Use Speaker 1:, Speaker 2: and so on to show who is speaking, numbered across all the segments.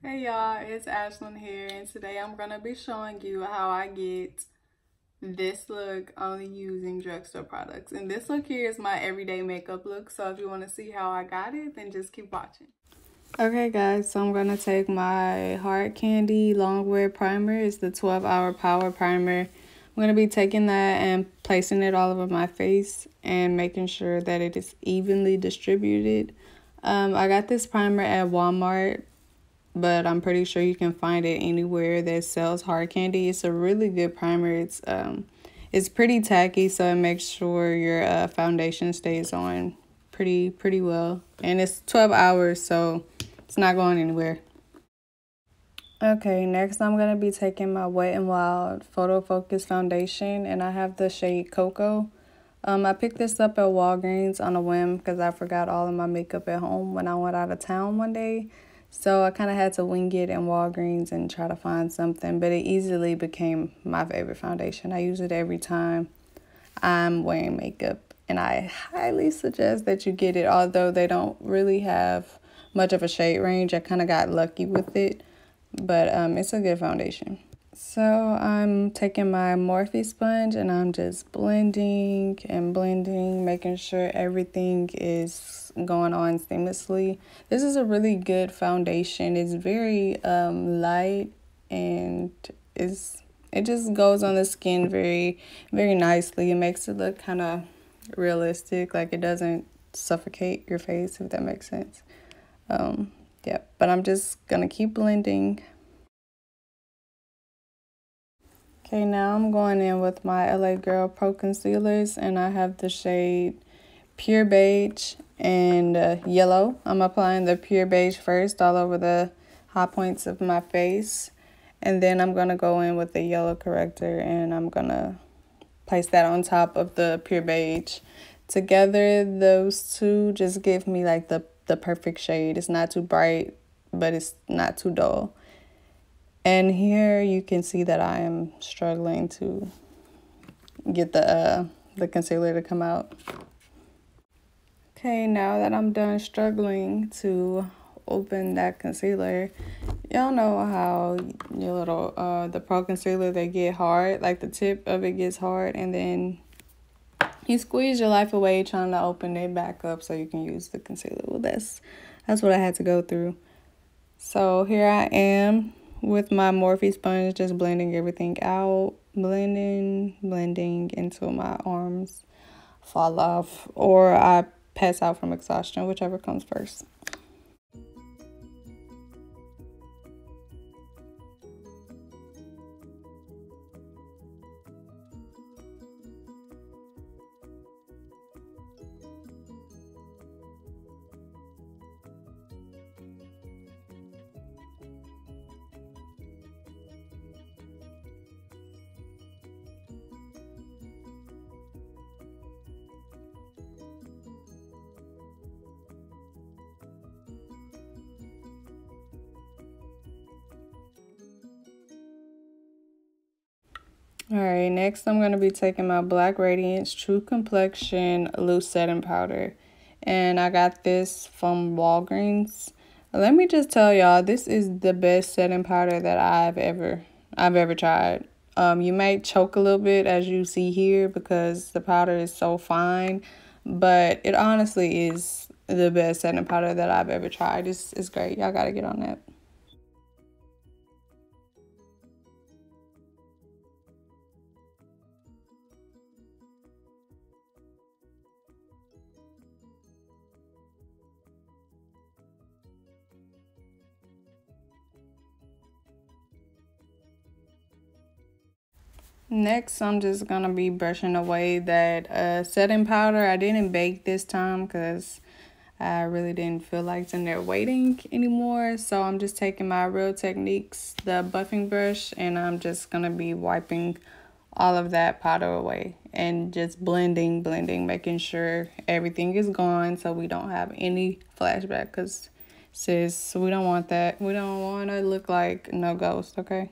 Speaker 1: Hey y'all, it's Ashlyn here, and today I'm going to be showing you how I get this look only using drugstore products. And this look here is my everyday makeup look, so if you want to see how I got it, then just keep watching. Okay guys, so I'm going to take my Hard Candy Longwear Primer. It's the 12-hour Power Primer. I'm going to be taking that and placing it all over my face and making sure that it is evenly distributed. I got this primer at Walmart, but I'm pretty sure you can find it anywhere that sells hard candy. It's a really good primer. It's pretty tacky, so it makes sure your foundation stays on pretty well. And it's 12 hours, so it's not going anywhere. Okay, next I'm going to be taking my Wet n Wild Photo Focus Foundation, and I have the shade Cocoa. I picked this up at Walgreens on a whim because I forgot all of my makeup at home when I went out of town one day. So I kind of had to wing it in Walgreens and try to find something, but it easily became my favorite foundation. I use it every time I'm wearing makeup, and I highly suggest that you get it, although they don't really have much of a shade range. I kind of got lucky with it, but it's a good foundation. So I'm taking my Morphe sponge and I'm just blending and blending, making sure everything is going on seamlessly. This is a really good foundation. It's very light, and it just goes on the skin very nicely. It makes it look kind of realistic, like it doesn't suffocate your face, if that makes sense. Yeah, but I'm just gonna keep blending. Okay, now I'm going in with my LA Girl Pro Concealers, and I have the shade Pure Beige and Yellow. I'm applying the Pure Beige first all over the high points of my face, and then I'm going to go in with the Yellow corrector, and I'm going to place that on top of the Pure Beige. Together, those two just give me like the perfect shade. It's not too bright, but it's not too dull. And here you can see that I am struggling to get the concealer to come out. Okay, now that I'm done struggling to open that concealer, y'all know how your little the Pro Concealer, they get hard, like the tip of it gets hard, and then you squeeze your life away trying to open it back up so you can use the concealer. Well, that's what I had to go through. So here I am with my Morphe sponge, just blending everything out, blending until my arms fall off or I pass out from exhaustion, whichever comes first. Alright, next I'm going to be taking my Black Radiance True Complexion Loose Setting Powder. And I got this from Walgreens. Let me just tell y'all, this is the best setting powder that I've ever tried. You might choke a little bit, as you see here, because the powder is so fine. But it honestly is the best setting powder that I've ever tried. It's great. Y'all got to get on that. Next, I'm just going to be brushing away that setting powder. I didn't bake this time because I really didn't feel like sitting there waiting anymore. So I'm just taking my Real Techniques, the buffing brush, and I'm just going to be wiping all of that powder away and just blending, making sure everything is gone so we don't have any flashback, because sis, we don't want that. We don't want to look like no ghost, okay?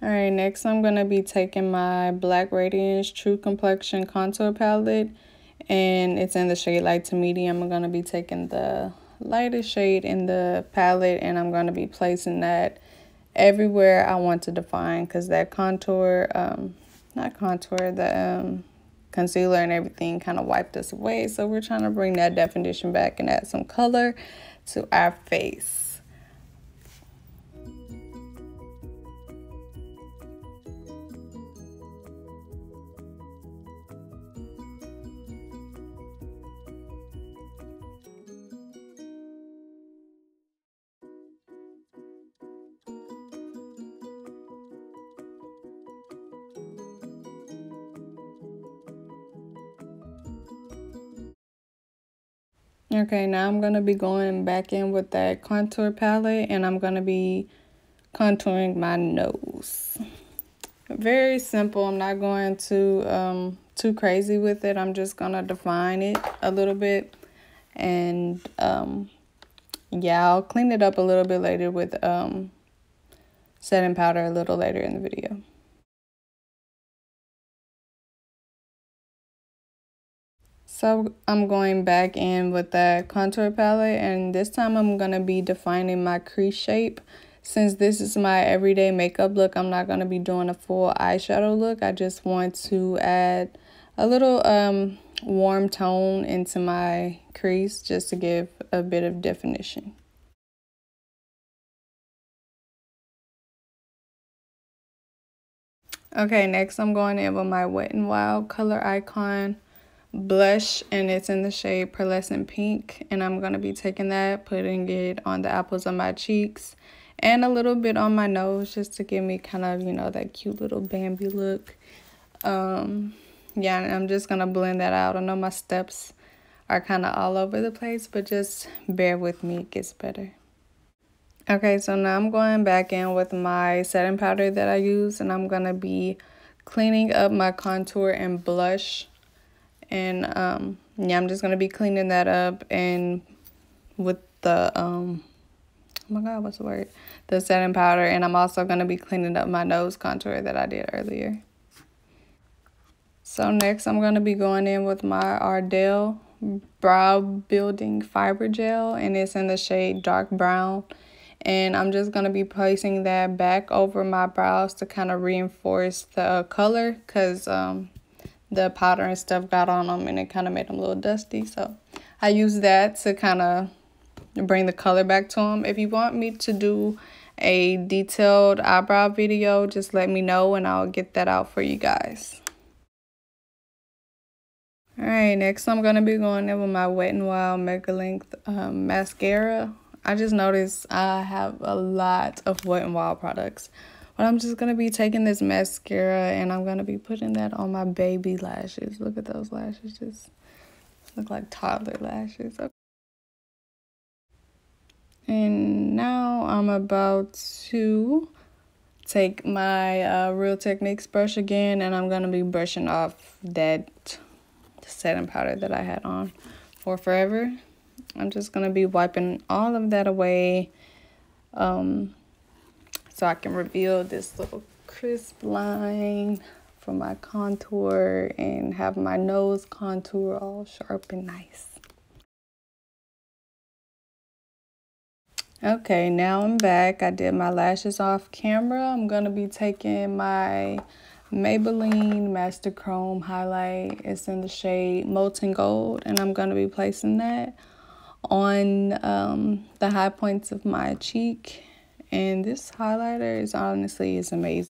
Speaker 1: Alright, next I'm going to be taking my Black Radiance True Complexion Contour Palette. and it's in the shade light to medium. I'm going to be taking the lightest shade in the palette, and I'm going to be placing that everywhere I want to define, because that contour, not contour, the concealer and everything kind of wiped us away. So we're trying to bring that definition back and add some color to our face. Okay, now I'm going to be going back in with that contour palette, and I'm going to be contouring my nose. Very simple. I'm not going too crazy with it. I'm just going to define it a little bit. And yeah, I'll clean it up a little bit later with setting powder a little later in the video. So I'm going back in with that contour palette, and this time I'm going to be defining my crease shape. Since this is my everyday makeup look, I'm not going to be doing a full eyeshadow look. I just want to add a little warm tone into my crease just to give a bit of definition. Okay, next I'm going in with my Wet n Wild Color Icon blush, and it's in the shade Pearlescent Pink, and I'm going to be taking that, putting it on the apples of my cheeks and a little bit on my nose, just to give me kind of, you know, that cute little Bambi look. Yeah, and I'm just going to blend that out. I know my steps are kind of all over the place, but just bear with me, it gets better. Okay, so now I'm going back in with my setting powder that I use, and I'm going to be cleaning up my contour and blush. And yeah, I'm just going to be cleaning that up, and with the, oh my God, what's the word? The setting powder. And I'm also going to be cleaning up my nose contour that I did earlier. So next I'm going to be going in with my Ardell Brow Building Fiber Gel, and it's in the shade Dark Brown. And I'm just going to be placing that back over my brows to kind of reinforce the color, because the powder and stuff got on them and it kind of made them a little dusty. So I use that to kind of bring the color back to them. If you want me to do a detailed eyebrow video, just let me know and I'll get that out for you guys. Alright, next I'm going to be going in with my Wet n Wild Mega Length mascara. I just noticed I have a lot of Wet n Wild products. But I'm just going to be taking this mascara and I'm going to be putting that on my baby lashes. Look at those lashes. Just look like toddler lashes. Okay. And now I'm about to take my Real Techniques brush again, and I'm going to be brushing off that setting powder that I had on for forever. I'm just going to be wiping all of that away. So I can reveal this little crisp line for my contour and have my nose contour all sharp and nice. Okay, now I'm back. I did my lashes off camera. I'm going to be taking my Maybelline Master Chrome highlight. It's in the shade Molten Gold, and I'm going to be placing that on the high points of my cheek. And this highlighter is amazing.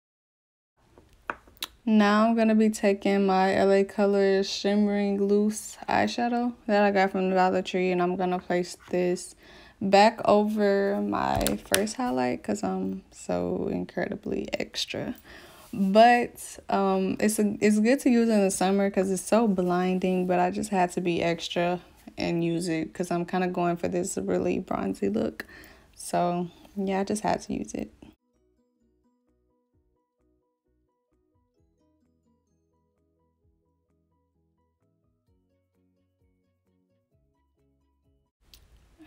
Speaker 1: Now I'm going to be taking my LA Colors Shimmering Loose eyeshadow that I got from the Dollar Tree, and I'm going to place this back over my first highlight because I'm so incredibly extra. But it's good to use in the summer because it's so blinding, but I just had to be extra and use it because I'm kind of going for this really bronzy look. So yeah, I just had to use it.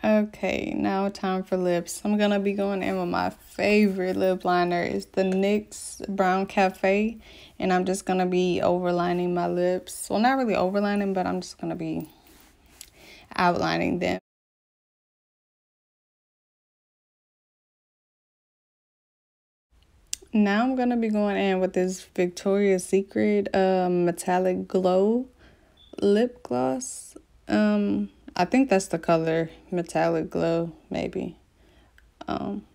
Speaker 1: Okay, now time for lips. I'm gonna be going in with my favorite lip liner. It's the NYX Brown Cafe, and I'm just gonna be overlining my lips. Well, not really overlining, but I'm just gonna be outlining them. Now I'm gonna be going in with this Victoria's Secret metallic glow lip gloss. I think that's the color, metallic glow, maybe.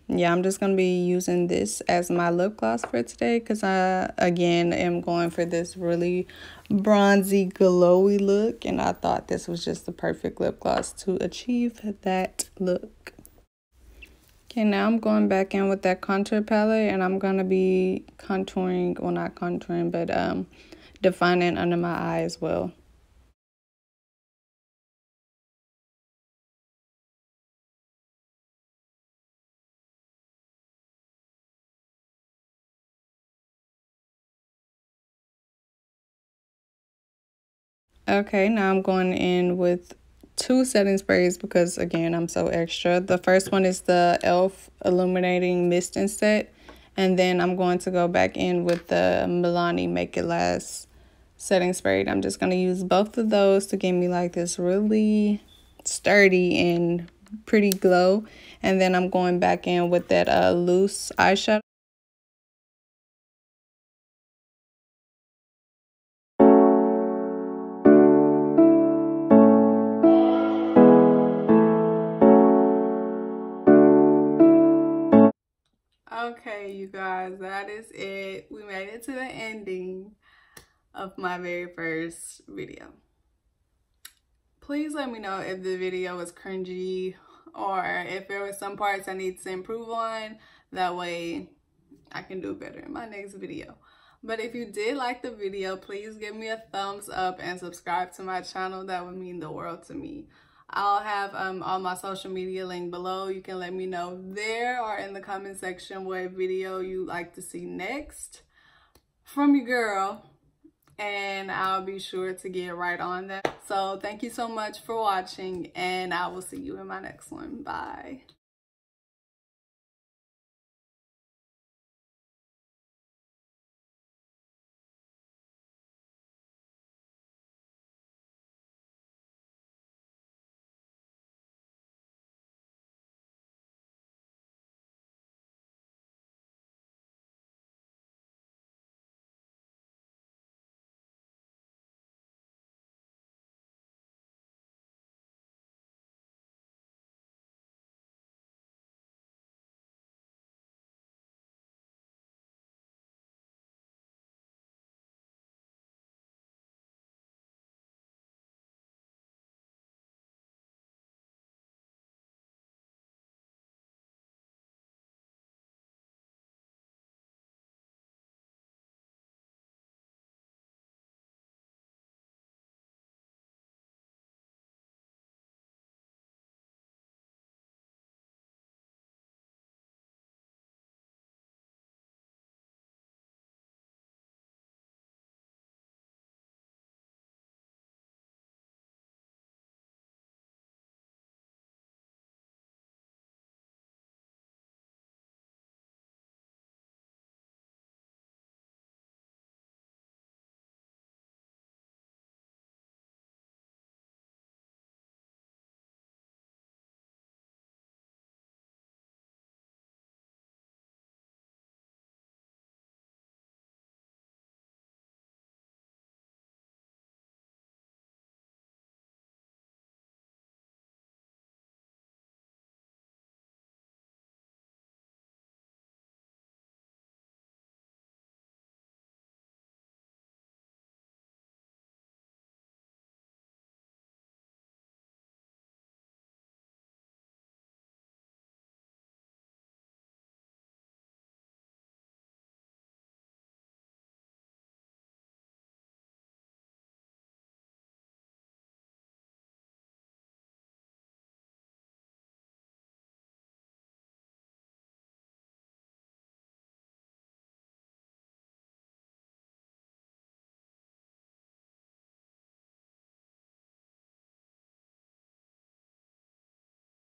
Speaker 1: Yeah, I'm just gonna be using this as my lip gloss for today because I again am going for this really bronzy glowy look, and I thought this was just the perfect lip gloss to achieve that look. Okay, now I'm going back in with that contour palette, and I'm gonna be contouring, well, not contouring, but defining under my eye as well. Okay, now I'm going in with two setting sprays because, again, I'm so extra. The first one is the e.l.f. Illuminating Mist and Set. And then I'm going to go back in with the Milani Make It Last setting spray. I'm just going to use both of those to give me like this really sturdy and pretty glow. And then I'm going back in with that loose eyeshadow. Okay, you guys, that is it. We made it to the ending of my very first video. Please let me know if the video was cringy or if there were some parts I need to improve on. That way I can do better in my next video. But if you did like the video, please give me a thumbs up and subscribe to my channel. That would mean the world to me. I'll have all my social media linked below. You can let me know there or in the comment section what video you'd like to see next from your girl, and I'll be sure to get right on that. So thank you so much for watching, and I will see you in my next one. Bye.